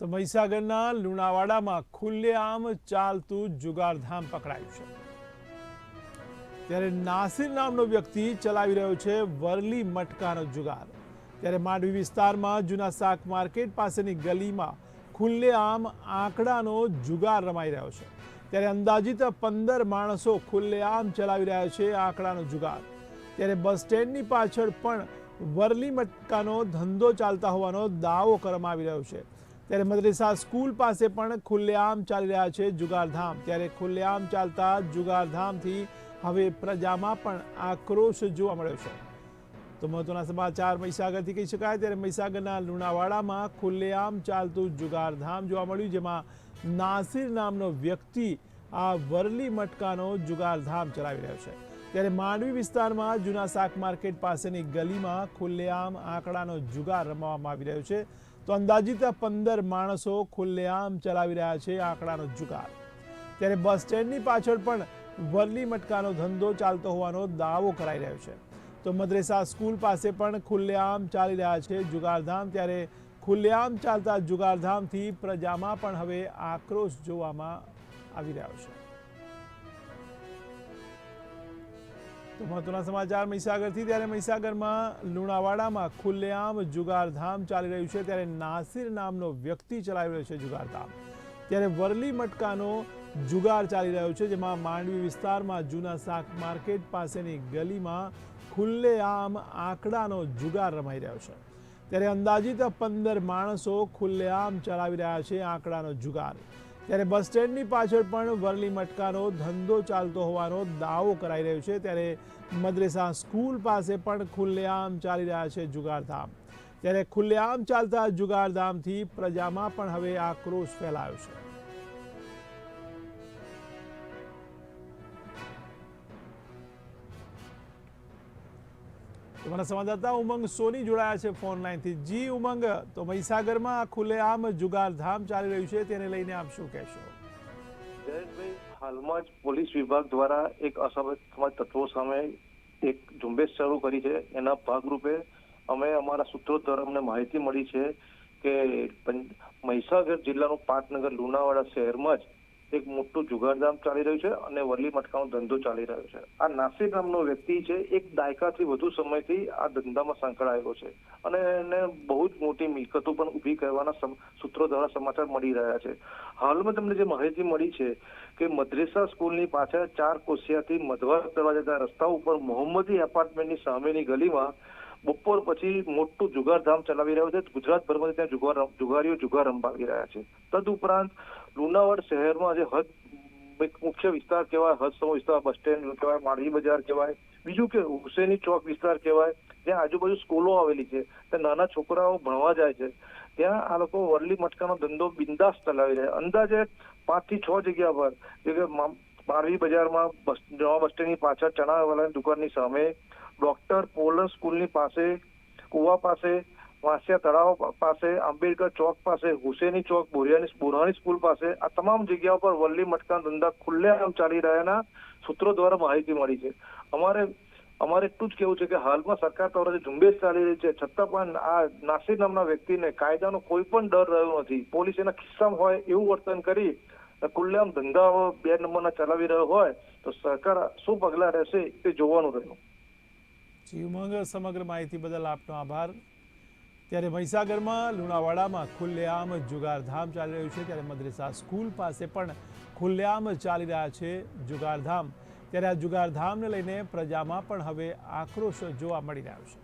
તો મહીસાગરના લુણાવાડામાં ખુલ્લેઆમ ચાલતું જુગારધામ પકડાયું છે। ત્યારે નાસિર નામનો વ્યક્તિ ચલાવી રહ્યો છે વરલી મટકાનો જુગાર। ત્યારે માંડવી વિસ્તારમાં જૂના શાક માર્કેટ પાસેની ગલીમાં ખુલ્લેઆમ આંકડાનો જુગાર રમાઈ રહ્યો છે। ત્યારે અંદાજિત 15 માણસો ખુલ્લેઆમ ચલાવી રહ્યા છે આંકડાનો જુગાર। ત્યારે બસ સ્ટેન્ડની પાછળ પણ વરલી મટકાનો ધંધો ચાલતા હોવાનો દાવો કરવામાં આવી રહ્યો છે। ત્યારે મદ્રેસા સ્કૂલ પાસે પણ ખુલ્લેઆમ ચાલી રહ્યા છે જુગારધામ। ત્યારે ખુલ્લેઆમ ચાલતા જુગારધામથી હવે પ્રજામાં પણ આક્રોશ જોવા મળ્યો છે। તો મહત્વના સમાચાર મહીસાગરથી કહી શકાય। ત્યારે મહીસાગરના લુણાવાડામાં ખુલ્લેઆમ ચાલતું જુગારધામ જોવા મળ્યું, જેમાં નાસિર નામનો વ્યક્તિ આ વરલી મટકાનો જુગારધામ ચલાવી રહ્યો છે। ત્યારે માંડવી વિસ્તારમાં જૂના શાક માર્કેટ પાસેની ગલીમાં ખુલ્લેઆમ આંકડાનો જુગાર રમવામાં આવી રહ્યો છે। તો અંદાજિત 15 માણસો ખુલ્લેઆમ ચલાવી રહ્યા છે આંકડાનો જુગાર। ત્યારે બસ સ્ટેન્ડની પાછળ પણ વરલી મટકાનો ધંધો ચાલતો હોવાનો દાવો કરાઈ રહ્યો છે। તો મદ્રેસા સ્કૂલ પાસે પણ ખુલ્લેઆમ ચાલી રહ્યા છે જુગારધામ। ત્યારે ખુલ્લેઆમ ચાલતા જુગારધામથી પ્રજામાં પણ હવે આક્રોશ જોવામાં આવી રહ્યો છે। તો મહત્વના સમાચાર મહીસાગરથી। ત્યારે મહીસાગરમાં લુણાવાડામાં ખુલ્લેઆમ જુગારધામ ચાલી રહ્યું છે। ત્યારે નાસિર નામનો વ્યક્તિ ચલાવી રહ્યો છે જુગારધામ। ત્યારે વરલી મટકાનો જુગાર ચાલી રહ્યો છે, જેમાં માંડવી વિસ્તારમાં જૂના શાક માર્કેટ પાસેની ગલીમાં ખુલ્લેઆમ આંકડાનો જુગાર રમાઈ રહ્યો છે। ત્યારે અંદાજિત 15 માણસો ખુલ્લેઆમ ચલાવી રહ્યા છે આંકડાનો જુગાર। ત્યારે બસ સ્ટેન્ડની પાછળ પણ વરલી મટકાનો ધંધો ચાલતો હોવાનો દાવો કરાઈ રહ્યો છે। ત્યારે મદ્રેસા સ્કૂલ પાસે પણ ખુલ્લેઆમ ચાલી રહ્યા છે જુગારધામ। ત્યારે ખુલ્લેઆમ ચાલતા જુગારધામથી પ્રજામાં પણ હવે આક્રોશ ફેલાયો છે। તમારા સંવાદદાતા ઉમંગ સોની જોડાયા છે ફોન લાઈનથી। જી ઉમંગ, તો મહીસાગરમાં ખુલ્લેઆમ જુગારધામ ચાલી રહ્યું છે, તેને લઈને આપ શું કહેશો? જયેશભાઈ, હાલમાં જ પોલીસ વિભાગ દ્વારા એક અસામાજિક તત્વો સામે એક ઝુંબેશ શરૂ કરી છે। એના ભાગરૂપે અમે અમારા સૂત્રો દ્વારા અમને માહિતી મળી છે કે મહીસાગર જિલ્લાનું પાટનગર લુણાવાડા શહેરમાં જ એક મોટું જુગારધામ ચાલી રહ્યું છે અને વરલી મટકાનો ધંધો ચાલી રહ્યો છે। આ નાસિર નામનો વ્યક્તિ છે, એક દાયકાથી વધુ સમયથી આ ધંધામાં સંકળાયેલો છે અને એને બહુ જ મોટી મિલકતો પણ ઊભી કરવાના સૂત્રો દ્વારા સમાચાર મળી રહ્યા છે। હાલમાં તમને જે માહિતી મળી છે કે મદ્રેસા સ્કૂલની પાછળ 4 કોસિયાથી મધવાર કરવા જતા રસ્તા ઉપર મોહમ્મદી એપાર્ટમેન્ટની સામેની ગલીમાં બપોર પછી મોટું જુગારધામ ચલાવી રહ્યો છે। ગુજરાતભરમાં ત્યાં જુગારીઓ જુગાર રંભાવી રહ્યા છે। તદુપરાંત લુણાવાડા શહેરમાં જે હદ મુખ્ય વિસ્તાર કહેવાય, હદસમો વિસ્તાર, બસ સ્ટેન્ડ કહેવાય, માંડવી બજાર કહેવાય, બીજું કે હુસેની ચોક વિસ્તાર કહેવાય, જ્યાં આજુબાજુ સ્કૂલો આવેલી છે, ત્યાં નાના છોકરાઓ ભણવા જાય છે, ત્યાં આ લોકો વરલી મટકાનો ધંધો બિંદાસ ચલાવી રહ્યા। અંદાજે 5 થી 6 જગ્યા પર, જે કે માંડવી બજારમાં નવા બસ સ્ટેન્ડની પાછળ ચણાવાલાની દુકાનની સામે, ડોક્ટર પોલર સ્કૂલની પાસે, કુવા પાસે, વાંસિયા તળાવ પાસે, આંબેડકર ચોક પાસે, હુસેની ચોક, બોરાણી સ્કૂલ પાસે, આ તમામ જગ્યાઓ પર વરલી મટકાના ધંધા ખુલ્લેઆમ ચાલી રહ્યાના સૂત્રો દ્વારા માહિતી મળી છે। અમારે એટલું જ કહેવું છે કે હાલમાં સરકાર દ્વારા ઝુંબેશ ચાલી રહી છે, છતાં પણ આ નાસિર નામના વ્યક્તિને કાયદાનો કોઈ પણ ડર રહ્યો નથી। પોલીસ એના ખિસ્સામાં હોય એવું વર્તન કરી ખુલ્લેઆમ ધંધાઓ 2 નંબરના ચલાવી રહ્યો હોય તો સરકાર શું પગલાં રહેશે તે જોવાનું રહ્યું। જી ઉમંગ, સમગ્ર માહિતી બદલ આપનો આભાર। ત્યારે મહીસાગરમાં લુણાવાડામાં ખુલ્લેઆમ જુગારધામ ચાલી રહ્યું છે। ત્યારે મદ્રેસા સ્કૂલ પાસે પણ ખુલ્લેઆમ ચાલી રહ્યા છે જુગારધામ। ત્યારે આ જુગારધામને લઈને પ્રજામાં પણ હવે આક્રોશ જોવા મળી રહ્યો છે।